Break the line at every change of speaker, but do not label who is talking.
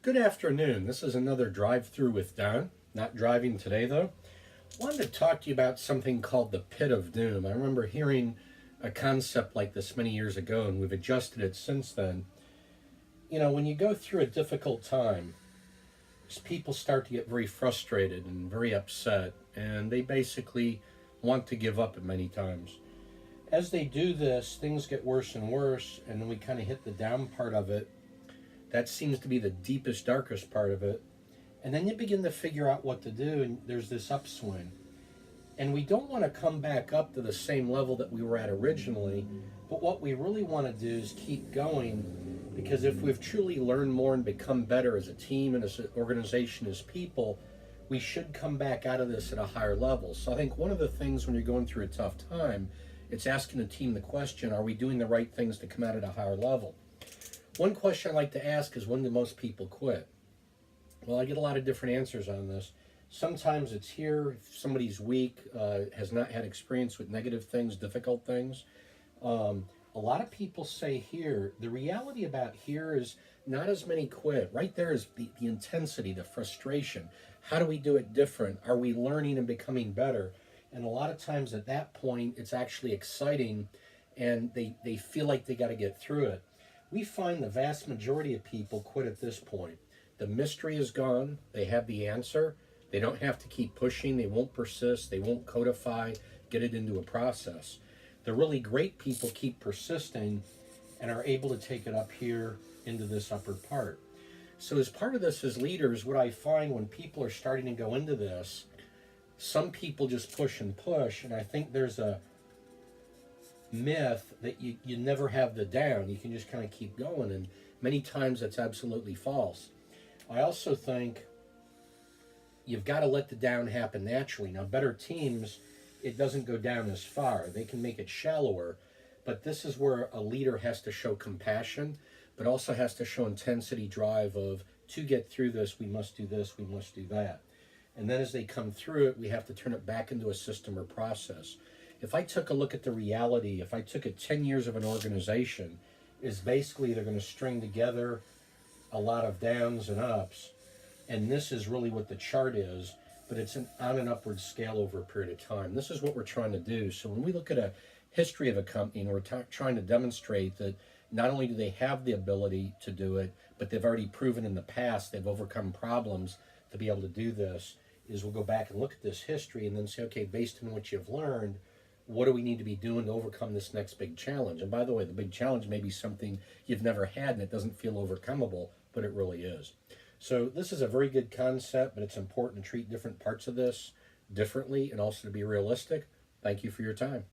Good afternoon. This is another drive-through with Don. Not driving today, though. Wanted to talk to you about something called the pit of doom. I remember hearing a concept like this many years ago, and we've adjusted it since then. You know, when you go through a difficult time, people start to get very frustrated and very upset, and they basically want to give up at many times. As they do this, things get worse and worse, and then we kind of hit the down part of it. That seems to be the deepest, darkest part of it. And then you begin to figure out what to do, and there's this upswing. And we don't want to come back up to the same level that we were at originally, but what we really want to do is keep going, because if we've truly learned more and become better as a team and as an organization, as people, we should come back out of this at a higher level. So I think one of the things when you're going through a tough time, it's asking the team the question, are we doing the right things to come out at a higher level? One question I like to ask is, when do most people quit? Well, I get a lot of different answers on this. Sometimes it's here, if somebody's weak, has not had experience with negative things, difficult things. A lot of people say here. The reality about here is not as many quit. Right there is the intensity, the frustration. How do we do it different? Are we learning and becoming better? And a lot of times at that point, it's actually exciting, and they feel like they got to get through it. We find the vast majority of people quit at this point. The mystery is gone. They have the answer. They don't have to keep pushing. They won't persist. They won't codify, get it into a process. The really great people keep persisting and are able to take it up here into this upper part. So as part of this as leaders, what I find when people are starting to go into this, some people just push and push, and I think there's a myth that you never have the down. You can just kind of keep going, and many times that's absolutely false. I also think you've got to let the down happen naturally. Now, better teams, it doesn't go down as far. They can make it shallower, but this is where a leader has to show compassion, but also has to show intensity, drive of, to get through this, we must do this, we must do that. And then as they come through it, we have to turn it back into a system or process. If I took a look at the reality, if I took at 10 years of an organization, is basically they're going to string together a lot of downs and ups, and this is really what the chart is, but it's an on and upward scale over a period of time. This is what we're trying to do. So when we look at a history of a company, and we're trying to demonstrate that not only do they have the ability to do it, but they've already proven in the past they've overcome problems to be able to do this, is we'll go back and look at this history and then say, okay, based on what you've learned, what do we need to be doing to overcome this next big challenge? And by the way, the big challenge may be something you've never had and it doesn't feel overcomable, but it really is. So this is a very good concept, but it's important to treat different parts of this differently and also to be realistic. Thank you for your time.